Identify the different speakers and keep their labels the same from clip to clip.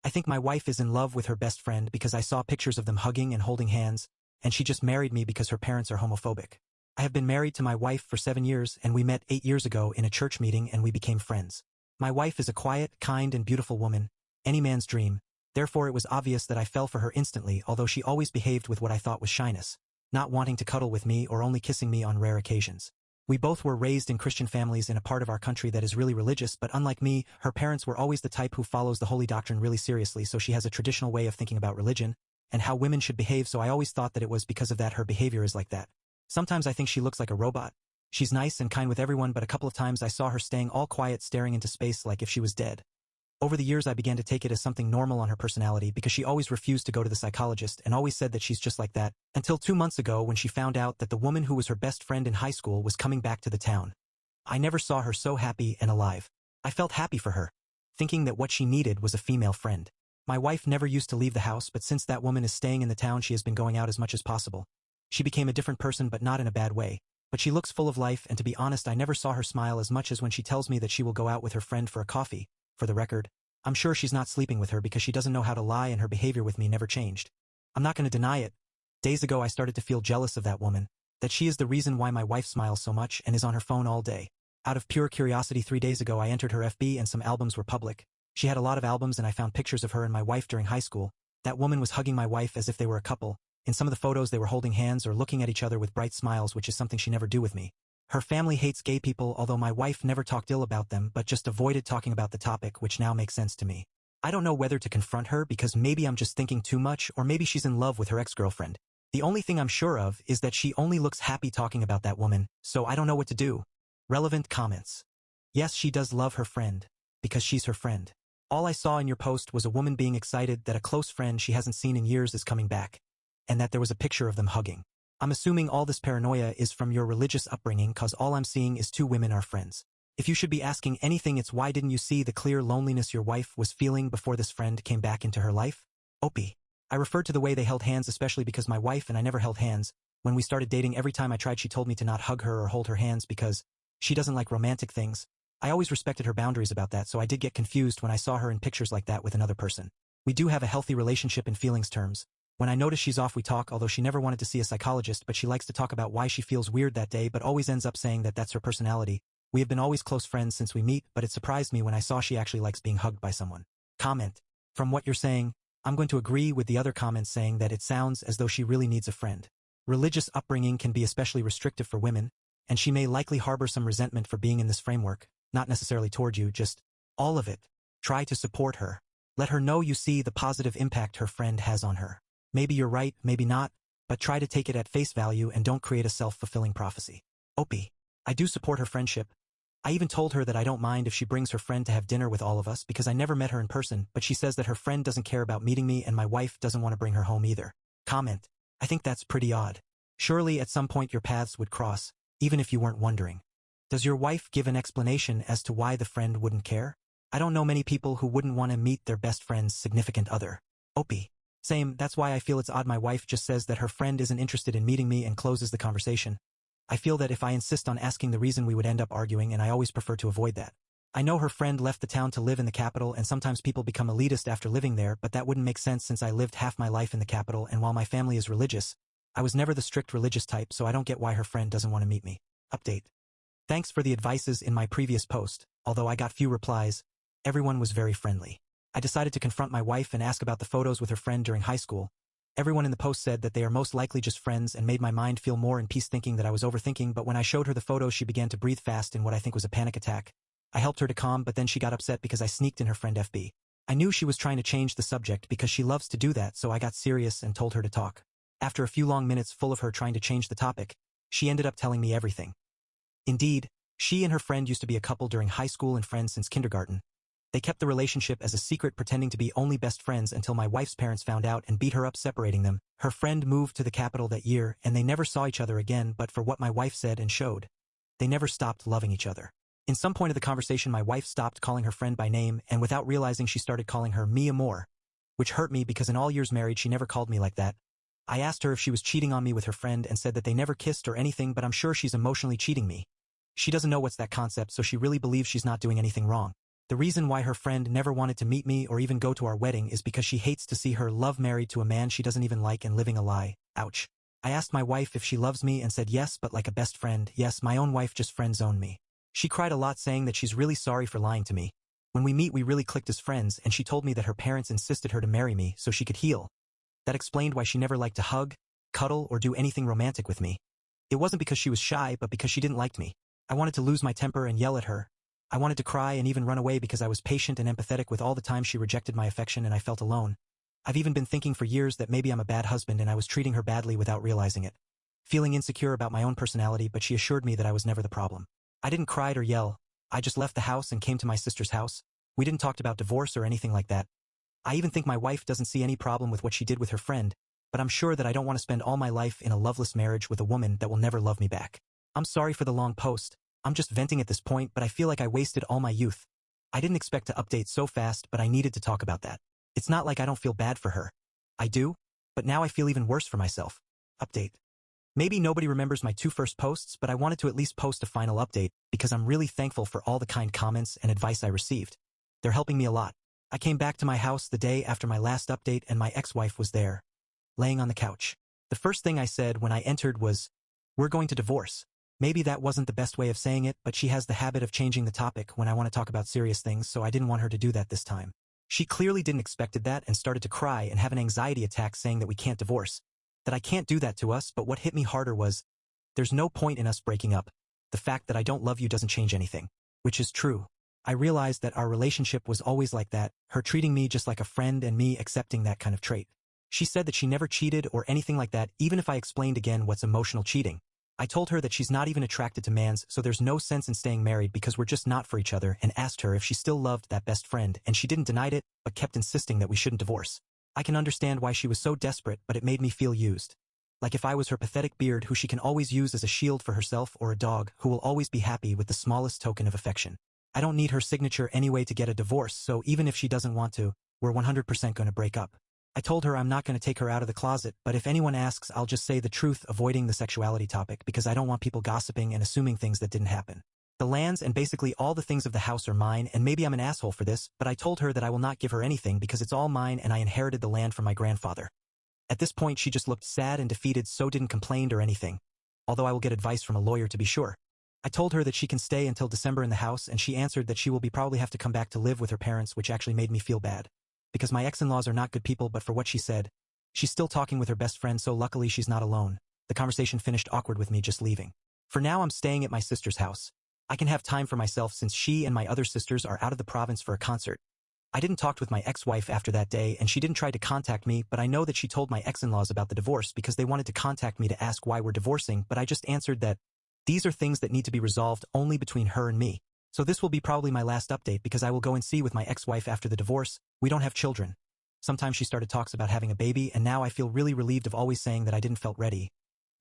Speaker 1: I think my wife is in love with her best friend because I saw pictures of them hugging and holding hands, and she just married me because her parents are homophobic. I have been married to my wife for 7 years, and we met 8 years ago in a church meeting and we became friends. My wife is a quiet, kind and beautiful woman, any man's dream. Therefore it was obvious that I fell for her instantly, although she always behaved with what I thought was shyness, not wanting to cuddle with me or only kissing me on rare occasions. We both were raised in Christian families in a part of our country that is really religious, but unlike me, her parents were always the type who follows the holy doctrine really seriously, so she has a traditional way of thinking about religion and how women should behave, so I always thought that it was because of that her behavior is like that. Sometimes I think she looks like a robot. She's nice and kind with everyone, but a couple of times I saw her staying all quiet, staring into space like if she was dead. Over the years I began to take it as something normal on her personality because she always refused to go to the psychologist and always said that she's just like that, until 2 months ago when she found out that the woman who was her best friend in high school was coming back to the town. I never saw her so happy and alive. I felt happy for her, thinking that what she needed was a female friend. My wife never used to leave the house, but since that woman is staying in the town she has been going out as much as possible. She became a different person, but not in a bad way. But she looks full of life, and to be honest I never saw her smile as much as when she tells me that she will go out with her friend for a coffee. For the record, I'm sure she's not sleeping with her because she doesn't know how to lie and her behavior with me never changed. I'm not going to deny it. Days ago I started to feel jealous of that woman, that she is the reason why my wife smiles so much and is on her phone all day. Out of pure curiosity 3 days ago I entered her FB and some albums were public. She had a lot of albums and I found pictures of her and my wife during high school. That woman was hugging my wife as if they were a couple. In some of the photos they were holding hands or looking at each other with bright smiles, which is something she never do with me. Her family hates gay people, although my wife never talked ill about them but just avoided talking about the topic, which now makes sense to me. I don't know whether to confront her because maybe I'm just thinking too much, or maybe she's in love with her ex-girlfriend. The only thing I'm sure of is that she only looks happy talking about that woman, so I don't know what to do. Relevant comments. Yes, she does love her friend, because she's her friend. All I saw in your post was a woman being excited that a close friend she hasn't seen in years is coming back, and that there was a picture of them hugging. I'm assuming all this paranoia is from your religious upbringing, cause all I'm seeing is 2 women are friends. If you should be asking anything, it's why didn't you see the clear loneliness your wife was feeling before this friend came back into her life? Opie. I referred to the way they held hands especially because my wife and I never held hands. When we started dating, every time I tried she told me to not hug her or hold her hands because she doesn't like romantic things. I always respected her boundaries about that, so I did get confused when I saw her in pictures like that with another person. We do have a healthy relationship in feelings terms. When I notice she's off we talk, although she never wanted to see a psychologist, but she likes to talk about why she feels weird that day but always ends up saying that that's her personality. We have been always close friends since we meet, but it surprised me when I saw she actually likes being hugged by someone. Comment. From what you're saying, I'm going to agree with the other comments saying that it sounds as though she really needs a friend. Religious upbringing can be especially restrictive for women, and she may likely harbor some resentment for being in this framework, not necessarily toward you, just all of it. Try to support her. Let her know you see the positive impact her friend has on her. Maybe you're right, maybe not, but try to take it at face value and don't create a self-fulfilling prophecy. Opie. I do support her friendship. I even told her that I don't mind if she brings her friend to have dinner with all of us because I never met her in person, but she says that her friend doesn't care about meeting me and my wife doesn't want to bring her home either. Comment. I think that's pretty odd. Surely at some point your paths would cross, even if you weren't wondering. Does your wife give an explanation as to why the friend wouldn't care? I don't know many people who wouldn't want to meet their best friend's significant other. Opie. Same, that's why I feel it's odd my wife just says that her friend isn't interested in meeting me and closes the conversation. I feel that if I insist on asking the reason we would end up arguing, and I always prefer to avoid that. I know her friend left the town to live in the capital, and sometimes people become elitist after living there, but that wouldn't make sense since I lived half my life in the capital, and while my family is religious, I was never the strict religious type, so I don't get why her friend doesn't want to meet me. Update. Thanks for the advices in my previous post. Although I got few replies, everyone was very friendly. I decided to confront my wife and ask about the photos with her friend during high school. Everyone in the post said that they are most likely just friends and made my mind feel more in peace, thinking that I was overthinking, but when I showed her the photos she began to breathe fast in what I think was a panic attack. I helped her to calm, but then she got upset because I sneaked in her friend FB. I knew she was trying to change the subject because she loves to do that, so I got serious and told her to talk. After a few long minutes full of her trying to change the topic, she ended up telling me everything. Indeed, she and her friend used to be a couple during high school and friends since kindergarten. They kept the relationship as a secret, pretending to be only best friends until my wife's parents found out and beat her up, separating them. Her friend moved to the capital that year, and they never saw each other again, but for what my wife said and showed, they never stopped loving each other. In some point of the conversation, my wife stopped calling her friend by name, and without realizing she started calling her mi amor, which hurt me because in all years married she never called me like that. I asked her if she was cheating on me with her friend and said that they never kissed or anything, but I'm sure she's emotionally cheating me. She doesn't know what's that concept, so she really believes she's not doing anything wrong. The reason why her friend never wanted to meet me or even go to our wedding is because she hates to see her love married to a man she doesn't even like and living a lie. Ouch. I asked my wife if she loves me and said yes, but like a best friend. Yes, my own wife just friend-zoned me. She cried a lot saying that she's really sorry for lying to me. When we meet we really clicked as friends and she told me that her parents insisted her to marry me so she could heal. That explained why she never liked to hug, cuddle, or do anything romantic with me. It wasn't because she was shy, but because she didn't like me. I wanted to lose my temper and yell at her. I wanted to cry and even run away because I was patient and empathetic with all the time she rejected my affection and I felt alone. I've even been thinking for years that maybe I'm a bad husband and I was treating her badly without realizing it. Feeling insecure about my own personality, but she assured me that I was never the problem. I didn't cry or yell. I just left the house and came to my sister's house. We didn't talk about divorce or anything like that. I even think my wife doesn't see any problem with what she did with her friend, but I'm sure that I don't want to spend all my life in a loveless marriage with a woman that will never love me back. I'm sorry for the long post. I'm just venting at this point, but I feel like I wasted all my youth. I didn't expect to update so fast, but I needed to talk about that. It's not like I don't feel bad for her. I do, but now I feel even worse for myself. Update. Maybe nobody remembers my 2 first posts, but I wanted to at least post a final update because I'm really thankful for all the kind comments and advice I received. They're helping me a lot. I came back to my house the day after my last update and my ex-wife was there, laying on the couch. The first thing I said when I entered was, "We're going to divorce." Maybe that wasn't the best way of saying it, but she has the habit of changing the topic when I want to talk about serious things, so I didn't want her to do that this time. She clearly didn't expect that and started to cry and have an anxiety attack saying that we can't divorce, that I can't do that to us, but what hit me harder was, there's no point in us breaking up. The fact that I don't love you doesn't change anything. Which is true. I realized that our relationship was always like that, her treating me just like a friend and me accepting that kind of trait. She said that she never cheated or anything like that, even if I explained again what's emotional cheating. I told her that she's not even attracted to mans, so there's no sense in staying married because we're just not for each other, and asked her if she still loved that best friend, and she didn't deny it, but kept insisting that we shouldn't divorce. I can understand why she was so desperate, but it made me feel used. Like if I was her pathetic beard who she can always use as a shield for herself, or a dog who will always be happy with the smallest token of affection. I don't need her signature anyway to get a divorce, so even if she doesn't want to, we're 100% going to break up. I told her I'm not going to take her out of the closet, but if anyone asks, I'll just say the truth, avoiding the sexuality topic because I don't want people gossiping and assuming things that didn't happen. The lands and basically all the things of the house are mine, and maybe I'm an asshole for this, but I told her that I will not give her anything because it's all mine and I inherited the land from my grandfather. At this point she just looked sad and defeated, so didn't complain or anything. Although I will get advice from a lawyer to be sure. I told her that she can stay until December in the house, and she answered that she will probably have to come back to live with her parents, which actually made me feel bad. Because my ex-in-laws are not good people, but for what she said, she's still talking with her best friend, so luckily she's not alone. The conversation finished awkward with me just leaving. For now I'm staying at my sister's house. I can have time for myself since she and my other sisters are out of the province for a concert. I didn't talk with my ex-wife after that day, and she didn't try to contact me, but I know that she told my ex-in-laws about the divorce because they wanted to contact me to ask why we're divorcing, but I just answered that these are things that need to be resolved only between her and me. So this will be probably my last update because I will go and see with my ex-wife after the divorce. We don't have children. Sometimes she started talks about having a baby, and now I feel really relieved of always saying that I didn't felt ready.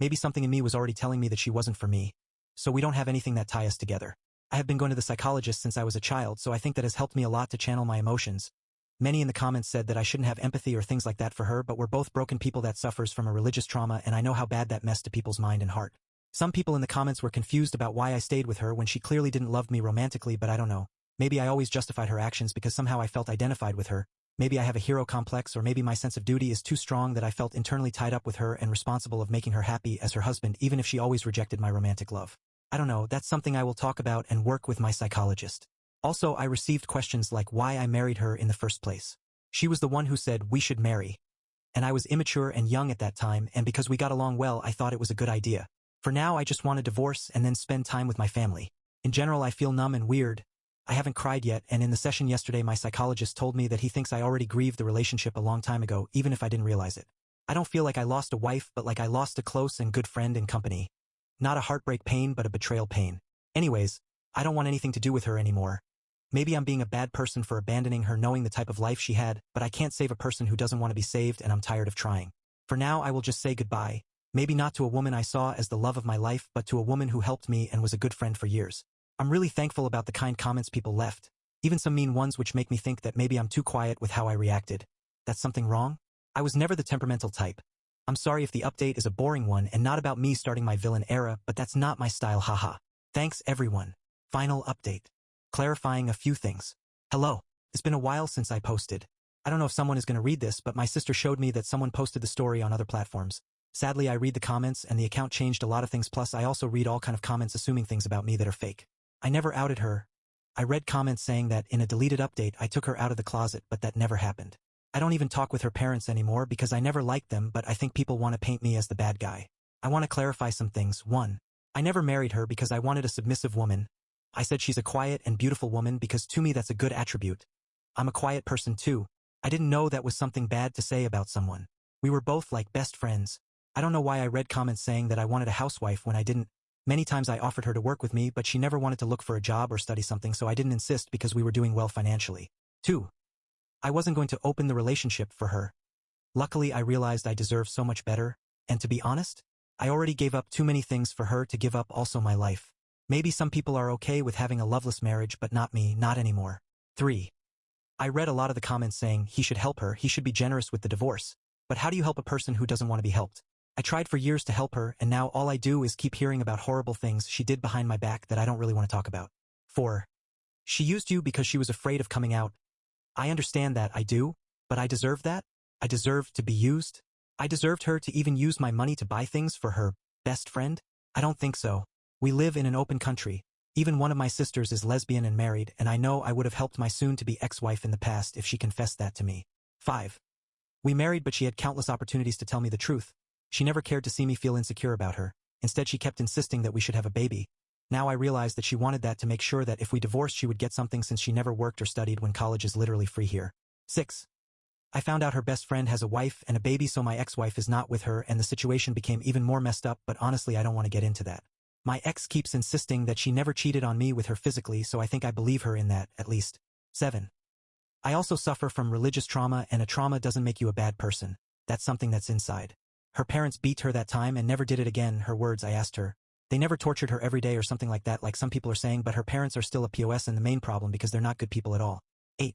Speaker 1: Maybe something in me was already telling me that she wasn't for me. So we don't have anything that tie us together. I have been going to the psychologist since I was a child, so I think that has helped me a lot to channel my emotions. Many in the comments said that I shouldn't have empathy or things like that for her, but we're both broken people that suffers from a religious trauma, and I know how bad that messed to people's mind and heart. Some people in the comments were confused about why I stayed with her when she clearly didn't love me romantically, but I don't know. Maybe I always justified her actions because somehow I felt identified with her. Maybe I have a hero complex, or maybe my sense of duty is too strong that I felt internally tied up with her and responsible of making her happy as her husband, even if she always rejected my romantic love. I don't know, that's something I will talk about and work with my psychologist. Also, I received questions like why I married her in the first place. She was the one who said we should marry. And I was immature and young at that time, and because we got along well, I thought it was a good idea. For now, I just want a divorce and then spend time with my family. In general, I feel numb and weird. I haven't cried yet, and in the session yesterday my psychologist told me that he thinks I already grieved the relationship a long time ago, even if I didn't realize it. I don't feel like I lost a wife, but like I lost a close and good friend and company. Not a heartbreak pain, but a betrayal pain. Anyways, I don't want anything to do with her anymore. Maybe I'm being a bad person for abandoning her knowing the type of life she had, but I can't save a person who doesn't want to be saved, and I'm tired of trying. For now, I will just say goodbye. Maybe not to a woman I saw as the love of my life, but to a woman who helped me and was a good friend for years. I'm really thankful about the kind comments people left, even some mean ones which make me think that maybe I'm too quiet with how I reacted. That's something wrong? I was never the temperamental type. I'm sorry if the update is a boring one and not about me starting my villain era, but that's not my style, haha. Thanks everyone. Final update. Clarifying a few things. Hello. It's been a while since I posted. I don't know if someone is going to read this, but my sister showed me that someone posted the story on other platforms. Sadly, I read the comments and the account changed a lot of things, plus I also read all kind of comments assuming things about me that are fake. I never outed her. I read comments saying that in a deleted update I took her out of the closet, but that never happened. I don't even talk with her parents anymore because I never liked them, but I think people want to paint me as the bad guy. I want to clarify some things. 1. I never married her because I wanted a submissive woman. I said she's a quiet and beautiful woman because to me that's a good attribute. I'm a quiet person too. I didn't know that was something bad to say about someone. We were both like best friends. I don't know why I read comments saying that I wanted a housewife when I didn't. Many times I offered her to work with me, but she never wanted to look for a job or study something, so I didn't insist because we were doing well financially. 2. I wasn't going to open the relationship for her. Luckily, I realized I deserved so much better, and to be honest, I already gave up too many things for her to give up also my life. Maybe some people are okay with having a loveless marriage, but not me, not anymore. 3. I read a lot of the comments saying he should help her, he should be generous with the divorce. But how do you help a person who doesn't want to be helped? I tried for years to help her, and now all I do is keep hearing about horrible things she did behind my back that I don't really want to talk about. 4. She used you because she was afraid of coming out. I understand that, I do, but I deserve that? I deserved to be used? I deserved her to even use my money to buy things for her best friend? I don't think so. We live in an open country. Even one of my sisters is lesbian and married, and I know I would have helped my soon-to-be ex-wife in the past if she confessed that to me. 5. We married, but she had countless opportunities to tell me the truth. She never cared to see me feel insecure about her. Instead, she kept insisting that we should have a baby. Now I realize that she wanted that to make sure that if we divorced she would get something since she never worked or studied when college is literally free here. 6. I found out her best friend has a wife and a baby, so my ex-wife is not with her, and the situation became even more messed up, but honestly I don't want to get into that. My ex keeps insisting that she never cheated on me with her physically, so I think I believe her in that, at least. 7. I also suffer from religious trauma, and a trauma doesn't make you a bad person. That's something that's inside. Her parents beat her that time and never did it again, her words. I asked her. They never tortured her every day or something like that like some people are saying, but her parents are still a POS and the main problem because they're not good people at all. 8.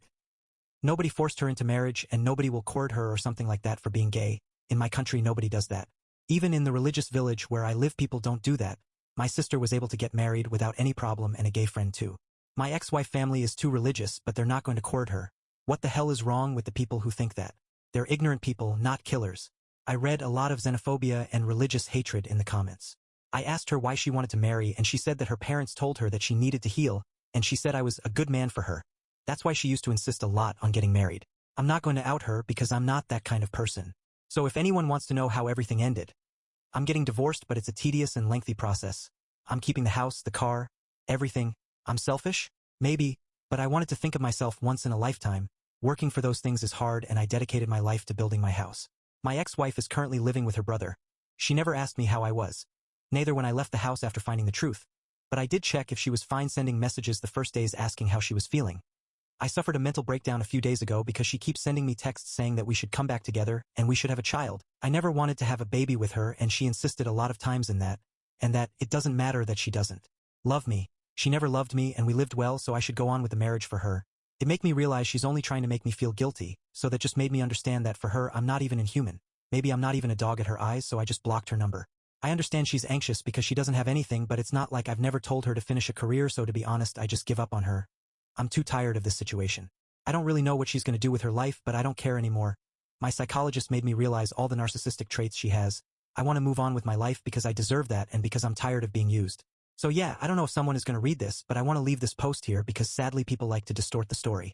Speaker 1: Nobody forced her into marriage and nobody will court her or something like that for being gay. In my country nobody does that. Even in the religious village where I live people don't do that. My sister was able to get married without any problem and a gay friend too. My ex-wife family is too religious, but they're not going to court her. What the hell is wrong with the people who think that? They're ignorant people, not killers. I read a lot of xenophobia and religious hatred in the comments. I asked her why she wanted to marry, and she said that her parents told her that she needed to heal, and she said I was a good man for her. That's why she used to insist a lot on getting married. I'm not going to out her because I'm not that kind of person. So if anyone wants to know how everything ended, I'm getting divorced, but it's a tedious and lengthy process. I'm keeping the house, the car, everything. I'm selfish? Maybe, but I wanted to think of myself once in a lifetime. Working for those things is hard, and I dedicated my life to building my house. My ex-wife is currently living with her brother. She never asked me how I was. Neither when I left the house after finding the truth. But I did check if she was fine, sending messages the first days asking how she was feeling. I suffered a mental breakdown a few days ago because she keeps sending me texts saying that we should come back together and we should have a child. I never wanted to have a baby with her, and she insisted a lot of times in that, and that it doesn't matter that she doesn't love me. She never loved me and we lived well, so I should go on with the marriage for her. It made me realize she's only trying to make me feel guilty, so that just made me understand that for her I'm not even inhuman. Maybe I'm not even a dog at her eyes, so I just blocked her number. I understand she's anxious because she doesn't have anything, but it's not like I've never told her to finish a career, so to be honest I just give up on her. I'm too tired of this situation. I don't really know what she's going to do with her life, but I don't care anymore. My psychologist made me realize all the narcissistic traits she has. I want to move on with my life because I deserve that and because I'm tired of being used. So yeah, I don't know if someone is going to read this, but I want to leave this post here because sadly people like to distort the story.